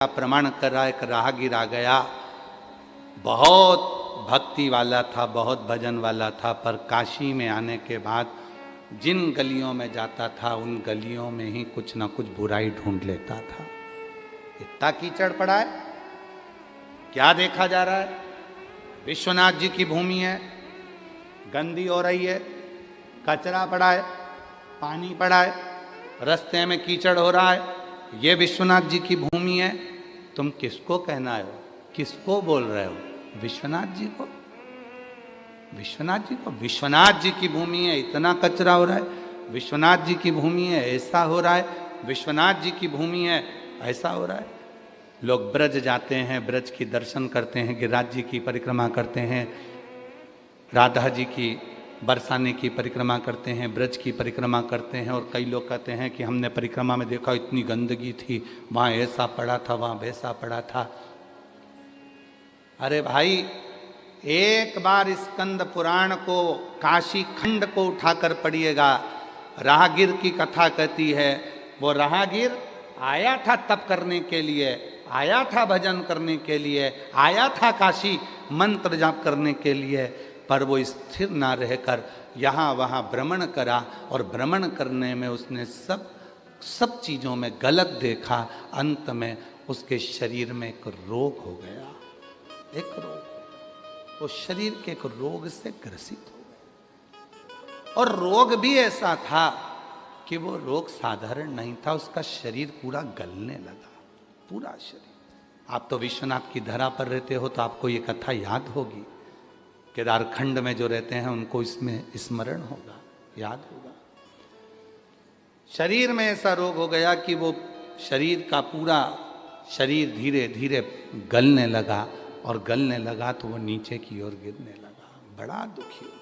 प्रमाण कर रहा एक राहगीर आ गया, बहुत भक्ति वाला था, बहुत भजन वाला था, पर काशी में आने के बाद जिन गलियों में जाता था उन गलियों में ही कुछ ना कुछ बुराई ढूंढ लेता था। इतना कीचड़ पड़ा है, क्या देखा जा रहा है? विश्वनाथ जी की भूमि है, गंदी हो रही है, कचरा पड़ा है, पानी पड़ा है, रास्ते में कीचड़ हो रहा है, ये विश्वनाथ जी की भूमि है। तुम किसको कहना हो, किसको बोल रहे हो? विश्वनाथ जी को, विश्वनाथ जी को। विश्वनाथ जी की भूमि है, इतना कचरा हो रहा है। विश्वनाथ जी की भूमि है, ऐसा हो रहा है। विश्वनाथ जी की भूमि है, ऐसा हो रहा है। लोग ब्रज जाते हैं, ब्रज की दर्शन करते हैं, गिरिराज जी की परिक्रमा करते हैं, राधा जी की बरसाने की परिक्रमा करते हैं, ब्रज की परिक्रमा करते हैं। और कई लोग कहते हैं कि हमने परिक्रमा में देखा इतनी गंदगी थी, वहाँ ऐसा पड़ा था, वहाँ वैसा पड़ा था। अरे भाई, एक बार स्कंद पुराण को, काशी खंड को उठाकर पढ़िएगा। राहगीर की कथा कहती है, वो राहगीर आया था तप करने के लिए, आया था भजन करने के लिए, आया था काशी मंत्र जाप करने के लिए, पर वो स्थिर ना रहकर यहाँ वहाँ भ्रमण करा। और भ्रमण करने में उसने सब चीज़ों में गलत देखा। अंत में उसके शरीर में एक रोग हो गया, एक रोग। वो शरीर के एक रोग से ग्रसित हो गया, और रोग भी ऐसा था कि वो रोग साधारण नहीं था, उसका शरीर पूरा गलने लगा, पूरा शरीर। आप तो विश्वनाथ की धरा पर रहते हो तो आपको ये कथा याद होगी। केदारखंड में जो रहते हैं उनको इसमें स्मरण होगा, याद होगा। शरीर में ऐसा रोग हो गया कि वो शरीर का पूरा शरीर धीरे धीरे गलने लगा, और गलने लगा तो वो नीचे की ओर गिरने लगा। बड़ा दुखी हो,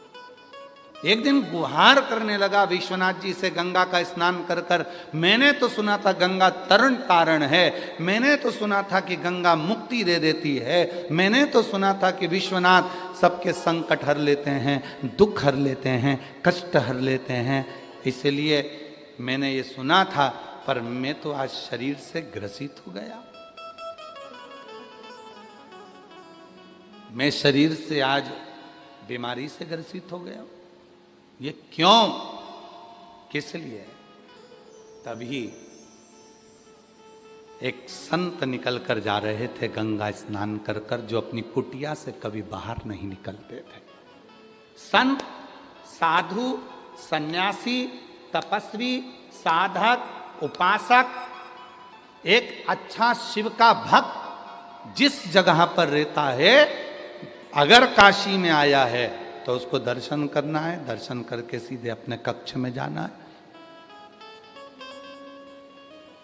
एक दिन गुहार करने लगा विश्वनाथ जी से, गंगा का स्नान कर कर। मैंने तो सुना था गंगा तरण तारण है, मैंने तो सुना था कि गंगा मुक्ति दे देती है, मैंने तो सुना था कि विश्वनाथ सबके संकट हर लेते हैं, दुख हर लेते हैं, कष्ट हर लेते हैं, इसलिए मैंने ये सुना था। पर मैं तो आज शरीर से ग्रसित हो गया, मैं शरीर से आज बीमारी से ग्रसित हो गया। ये क्यों, किस लिए? तभी एक संत निकल कर जा रहे थे गंगा स्नान कर कर, जो अपनी कुटिया से कभी बाहर नहीं निकलते थे। संत, साधु, सन्यासी, तपस्वी, साधक, उपासक, एक अच्छा शिव का भक्त जिस जगह पर रहता है, अगर काशी में आया है तो उसको दर्शन करना है, दर्शन करके सीधे अपने कक्ष में जाना है,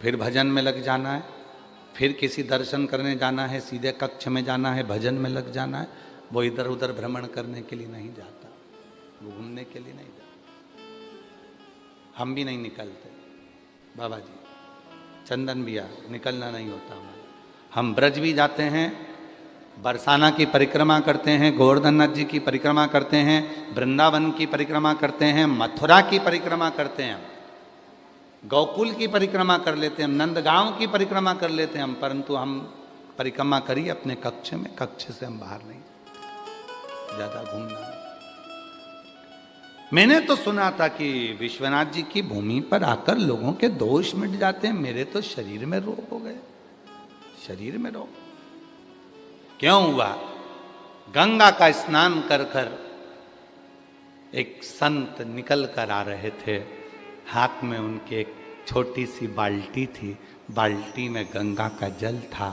फिर भजन में लग जाना है, फिर किसी दर्शन करने जाना है, सीधे कक्ष में जाना है, भजन में लग जाना है। वो इधर उधर भ्रमण करने के लिए नहीं जाता, वो घूमने के लिए नहीं जाता। हम भी नहीं निकलते, बाबा जी, चंदन भैया, निकलना नहीं होता हमारा। हम ब्रज भी जाते हैं, बरसाना की परिक्रमा करते हैं, गोवर्धन नाथ जी की परिक्रमा करते हैं, वृंदावन की परिक्रमा करते हैं, मथुरा की परिक्रमा करते हैं, गोकुल की परिक्रमा कर लेते हैं, नंदगांव की परिक्रमा कर लेते हैं हम, परंतु हम परिक्रमा करिए अपने कक्ष में, कक्ष से हम बाहर नहीं, ज्यादा घूमना नहीं। मैंने तो सुना था कि विश्वनाथ जी की भूमि पर आकर लोगों के दोष मिट जाते हैं, मेरे तो शरीर में रोग हो गए, शरीर में रोग। क्यों हुआ? गंगा का स्नान कर कर एक संत निकल कर आ रहे थे, हाथ में उनके एक छोटी सी बाल्टी थी, बाल्टी में गंगा का जल था,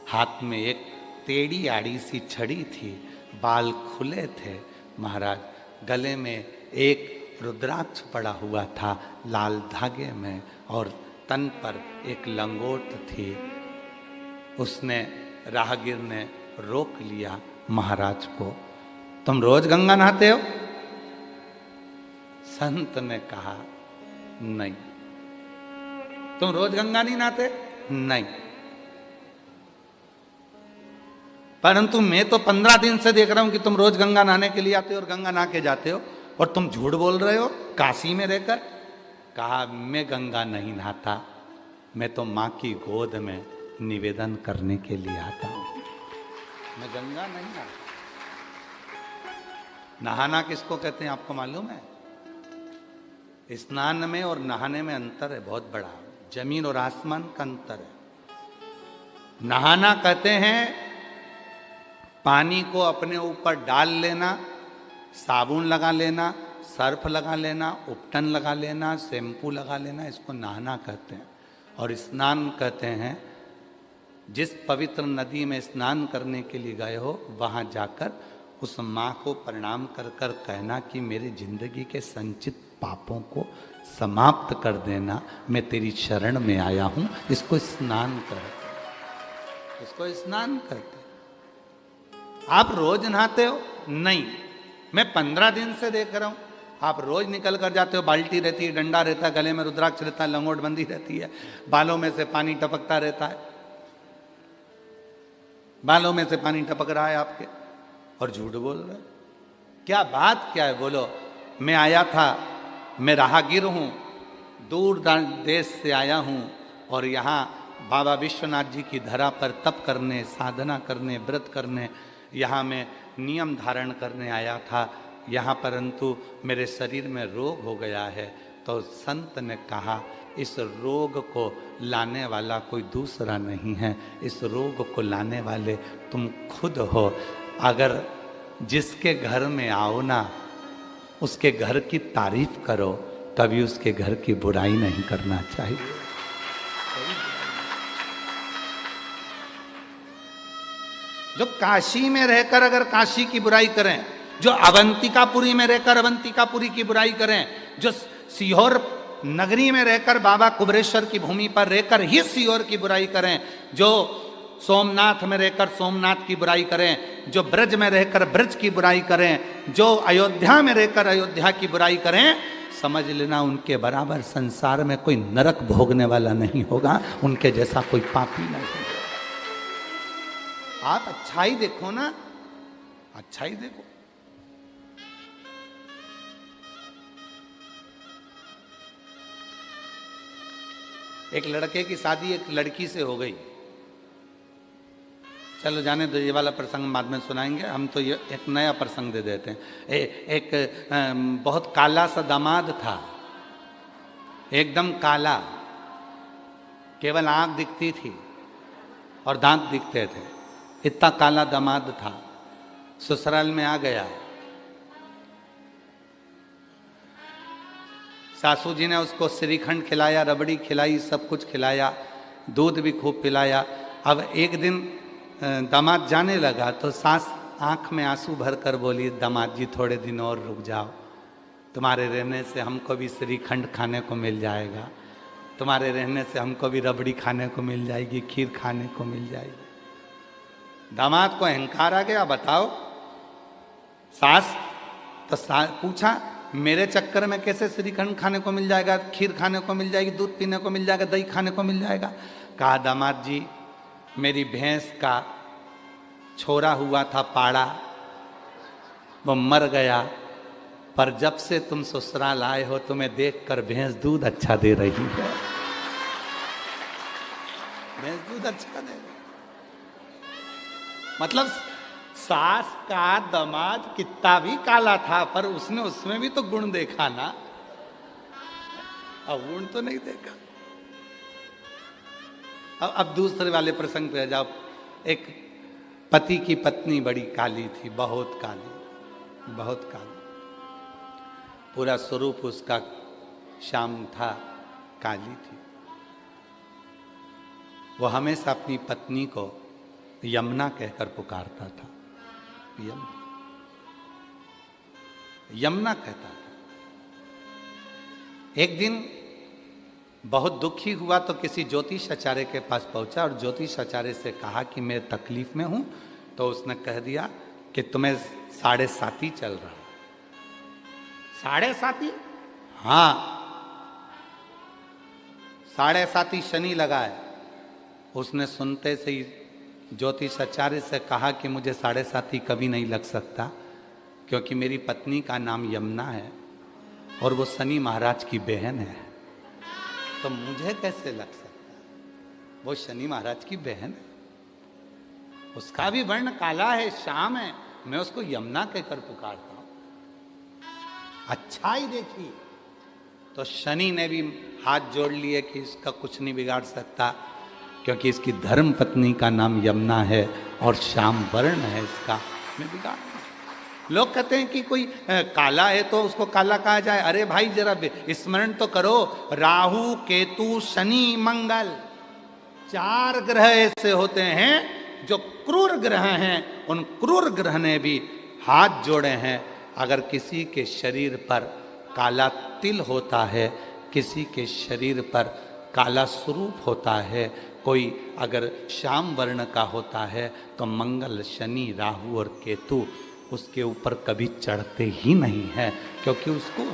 हाथ में एक टेढ़ी आड़ी सी छड़ी थी, बाल खुले थे महाराज, गले में एक रुद्राक्ष पड़ा हुआ था लाल धागे में, और तन पर एक लंगोट थी। उसने, राहगीर ने रोक लिया महाराज को, तुम रोज गंगा नहाते हो? संत ने कहा नहीं। तुम रोज गंगा नहीं नहाते? नहीं। परंतु मैं तो 15 दिन से देख रहा हूं कि तुम रोज गंगा नहाने के लिए आते हो और गंगा नहा के जाते हो, और तुम झूठ बोल रहे हो काशी में रहकर। कहा मैं गंगा नहीं नहाता, मैं तो माँ की गोद में निवेदन करने के लिए आता हूं। मैं गंगा नहीं आता। नहाना किसको कहते हैं आपको मालूम है? स्नान में और नहाने में अंतर है बहुत बड़ा, जमीन और आसमान का अंतर है। नहाना कहते हैं पानी को अपने ऊपर डाल लेना, साबुन लगा लेना, सर्फ लगा लेना, उपटन लगा लेना, शैम्पू लगा लेना, इसको नहाना कहते हैं। और स्नान कहते हैं जिस पवित्र नदी में स्नान करने के लिए गए हो वहाँ जाकर उस माँ को प्रणाम कर कर कहना कि मेरी जिंदगी के संचित पापों को समाप्त कर देना, मैं तेरी शरण में आया हूँ। इसको स्नान कहते, इसको स्नान कहते। आप रोज नहाते हो? नहीं, मैं 15 दिन से देख रहा हूं आप रोज निकल कर जाते हो। बाल्टी रहती है, डंडा रहता है, गले में रुद्राक्ष रहता है, लंगोट बंदी रहती है, बालों में से पानी टपकता रहता है, बालों में से पानी टपक रहा है आपके, और झूठ बोल रहे हो। क्या बात क्या है? बोलो। मैं आया था, मैं राहगीर हूं, दूर देश से आया हूं और यहाँ बाबा विश्वनाथ जी की धरा पर तप करने, साधना करने, व्रत करने, यहाँ मैं नियम धारण करने आया था यहाँ, परंतु मेरे शरीर में रोग हो गया है। तो संत ने कहा इस रोग को लाने वाला कोई दूसरा नहीं है, इस रोग को लाने वाले तुम खुद हो। अगर जिसके घर में आओ ना उसके घर की तारीफ करो, कभी उसके घर की बुराई नहीं करना चाहिए। जो काशी में रहकर अगर काशी की बुराई करें, जो अवंतिकापुरी में रहकर अवंतिकापुरी की बुराई करें, जो सीहोर नगरी में रहकर बाबा कुबरेश्वर की भूमि पर रहकर ही सीहोर की बुराई करें, जो सोमनाथ में रहकर सोमनाथ की बुराई करें, जो ब्रज में रहकर ब्रज की बुराई करें, जो अयोध्या में रहकर अयोध्या की बुराई करें, समझ लेना उनके बराबर संसार में कोई नरक भोगने वाला नहीं होगा, उनके जैसा कोई पापी नहीं होगा। आप अच्छाई देखो ना, अच्छाई देखो। एक लड़के की शादी एक लड़की से हो गई, चलो जाने दो, ये वाला प्रसंग बाद में सुनाएंगे। हम तो ये एक नया प्रसंग दे देते हैं। एक बहुत काला सा दामाद था, एकदम काला, केवल आंख दिखती थी और दांत दिखते थे, इतना काला दामाद था। ससुराल में आ गया, सासू जी ने उसको श्रीखंड खिलाया, रबड़ी खिलाई, सब कुछ खिलाया, दूध भी खूब पिलाया। अब एक दिन दामाद जाने लगा तो सास आंख में आंसू भर कर बोली, दामाद जी थोड़े दिन और रुक जाओ, तुम्हारे रहने से हमको भी श्रीखंड खाने को मिल जाएगा, तुम्हारे रहने से हमको भी रबड़ी खाने को मिल जाएगी, खीर खाने को मिल जाएगी। दामाद को अहंकार आ गया, बताओ सास तो पूछा मेरे चक्कर में कैसे श्रीखंड खाने को मिल जाएगा, खीर खाने को मिल जाएगी, दूध पीने को मिल जाएगा, दही खाने को मिल जाएगा। कहा दामाद जी मेरी भैंस का छोरा हुआ था पाड़ा, वो मर गया, पर जब से तुम ससुराल आए हो तुम्हें देखकर भैंस दूध अच्छा दे रही है, भैंस दूध अच्छा दे रही। मतलब सास का दामाद कितना भी काला था पर उसने उसमें भी तो गुण देखा ना, अब गुण तो नहीं देखा। अब दूसरे वाले प्रसंग पे जाओ। एक पति की पत्नी बड़ी काली थी, बहुत काली, बहुत काली, पूरा स्वरूप उसका श्याम था, काली थी। वो हमेशा अपनी पत्नी को यमुना कहकर पुकारता था, यमुना कहता था। एक दिन बहुत दुखी हुआ तो किसी ज्योतिष आचार्य के पास पहुंचा और ज्योतिष आचार्य से कहा कि मैं तकलीफ में हूं, तो उसने कह दिया कि तुम्हें 7.5 चल रहा है। 7.5? हाँ, 7.5 शनि लगा है। उसने सुनते से ही ज्योतिष आचार्य से कहा कि मुझे 7.5 कभी नहीं लग सकता, क्योंकि मेरी पत्नी का नाम यमुना है और वो शनि महाराज की बहन है, तो मुझे कैसे लग सकता। वो शनि महाराज की बहन है, उसका भी वर्ण काला है, श्याम है, मैं उसको यमुना कहकर पुकारता हूं। अच्छाई देखिए। तो शनि ने भी हाथ जोड़ लिए कि इसका कुछ नहीं बिगाड़ सकता, क्योंकि इसकी धर्म पत्नी का नाम यमुना है और श्याम वर्ण है इसका, मैं बिगाड़। लोग कहते हैं कि कोई काला है तो उसको काला कहा जाए। अरे भाई जरा स्मरण तो करो, राहु केतु शनि मंगल 4 ग्रह ऐसे होते हैं जो क्रूर ग्रह हैं। उन क्रूर ग्रह ने भी हाथ जोड़े हैं। अगर किसी के शरीर पर काला तिल होता है, किसी के शरीर पर काला स्वरूप होता है, कोई अगर श्याम वर्ण का होता है, तो मंगल शनि राहु और केतु उसके ऊपर कभी चढ़ते ही नहीं है, क्योंकि उसको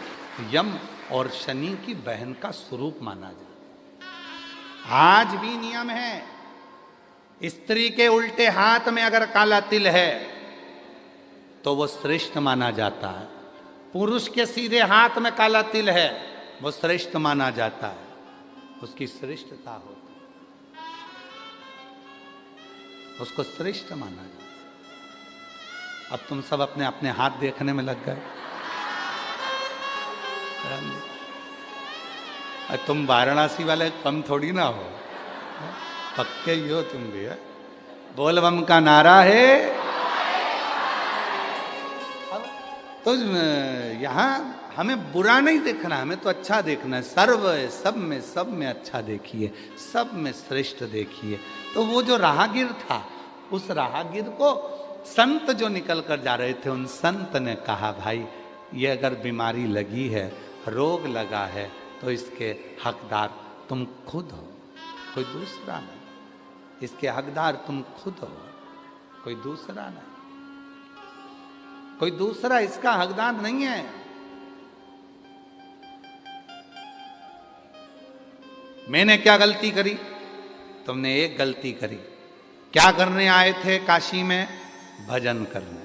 यम और शनि की बहन का स्वरूप माना जाता। आज भी नियम है, स्त्री के उल्टे हाथ में अगर काला तिल है तो वो श्रेष्ठ माना जाता है। पुरुष के सीधे हाथ में काला तिल है, वो श्रेष्ठ माना जाता है, उसकी श्रेष्ठता होती है, उसको श्रेष्ठ माना जाता है। अब तुम सब अपने अपने हाथ देखने में लग गए। तुम वाराणसी वाले कम थोड़ी ना हो, पक्के ही हो तुम भी है। बोल बम का नारा है। तो यहाँ हमें बुरा नहीं देखना, हमें तो अच्छा देखना है। सर्व है, सब में अच्छा देखिए, सब में श्रेष्ठ देखिए। तो वो जो राहगीर था, उस राहगीर को संत जो निकल कर जा रहे थे, उन संत ने कहा, भाई ये अगर बीमारी लगी है, रोग लगा है, तो इसके हकदार तुम खुद हो, कोई दूसरा नहीं। इसके हकदार तुम खुद हो, कोई दूसरा नहीं। कोई दूसरा इसका हकदार नहीं है। मैंने क्या गलती करी? तुमने एक गलती करी। क्या करने आए थे काशी में? भजन करने।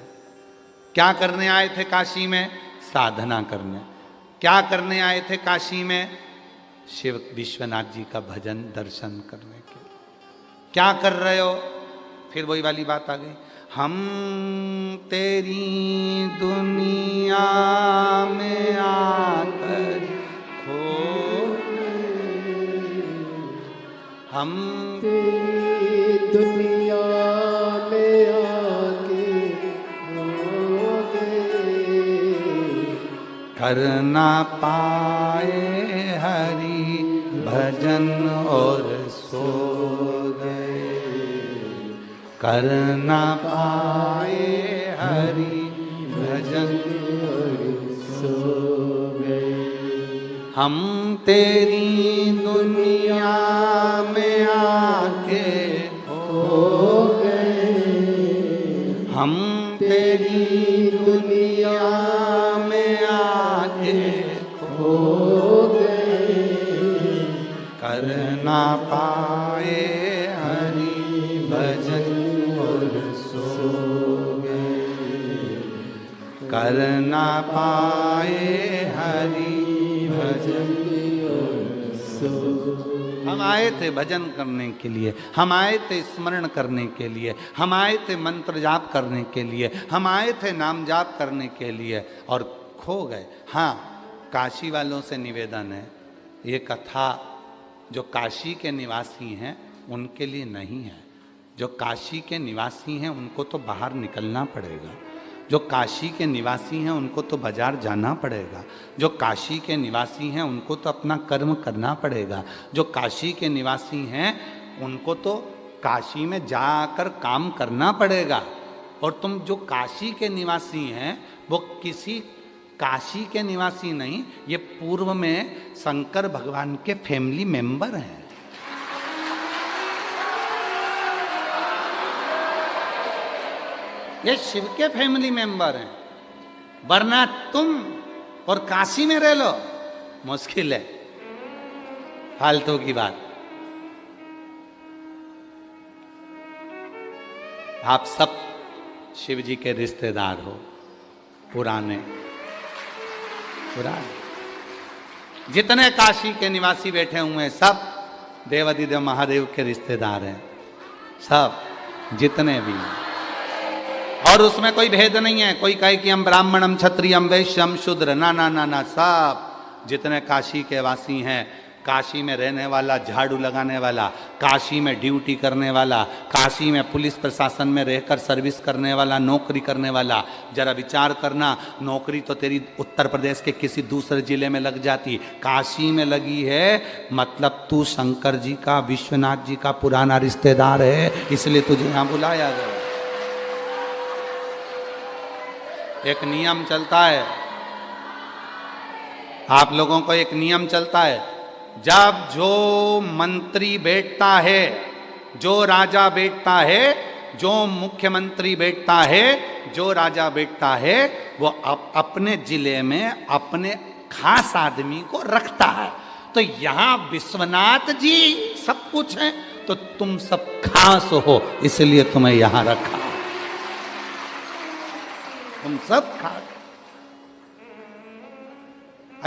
क्या करने आए थे काशी में? साधना करने। क्या करने आए थे काशी में? शिव विश्वनाथ जी का भजन दर्शन करने के। क्या कर रहे हो? फिर वही वाली बात आ गई, हम तेरी दुनिया में आकर खो गए, हम तेरी दुनिया में आके खो गए, कर ना पाए हरि भजन और सो गए, कर ना पाए हरि भजन और सो गए। हम तेरी दुनिया में आके खो गए, हम तेरी दुनिया में आके खो गए, कर ना पाए हरि भजन और सो गए, कर ना पाए हरि भजन और सो। हम आए थे भजन करने के लिए, हम आए थे स्मरण करने के लिए, हम आए थे मंत्र जाप करने के लिए, हम आए थे नाम जाप करने के लिए, और खो गए। हाँ, काशी वालों से निवेदन है, ये कथा जो काशी के निवासी हैं उनके लिए नहीं है। जो काशी के निवासी हैं उनको तो बाहर निकलना पड़ेगा, जो काशी के निवासी हैं उनको तो बाजार जाना पड़ेगा, जो काशी के निवासी हैं उनको तो अपना कर्म करना पड़ेगा, जो काशी के निवासी हैं उनको तो काशी में जाकर काम करना पड़ेगा। और तुम जो काशी के निवासी हैं वो किसी काशी के निवासी नहीं, ये पूर्व में शंकर भगवान के फैमिली मेंबर हैं। ये शिव के फैमिली मेंबर हैं, वरना तुम और काशी में रह लो, मुश्किल है, फालतू की बात। आप सब शिव जी के रिश्तेदार हो, पुराने पुराने जितने काशी के निवासी बैठे हुए हैं सब देवाधिदेव महादेव के रिश्तेदार हैं सब, जितने भी हैं। और उसमें कोई भेद नहीं है, कोई कहे कि हम ब्राह्मणम क्षत्रियम वैश्यम शूद्र, ना ना ना ना, सब जितने काशी के वासी हैं, काशी में रहने वाला, झाड़ू लगाने वाला, काशी में ड्यूटी करने वाला, काशी में पुलिस प्रशासन में रहकर सर्विस करने वाला, नौकरी करने वाला, जरा विचार करना, नौकरी तो तेरी उत्तर प्रदेश के किसी दूसरे जिले में लग जाती, काशी में लगी है, मतलब तू शंकर जी का, विश्वनाथ जी का पुराना रिश्तेदार है, इसलिए तुझे यहाँ बुलाया गया। एक नियम चलता है, आप लोगों को एक नियम चलता है, जब जो मंत्री बैठता है, जो राजा बैठता है, जो मुख्यमंत्री बैठता है, जो राजा बैठता है, वो अपने जिले में अपने खास आदमी को रखता है। तो यहां विश्वनाथ जी सब कुछ है, तो तुम सब खास हो, इसलिए तुम्हें यहां रखा, तुम सब खास।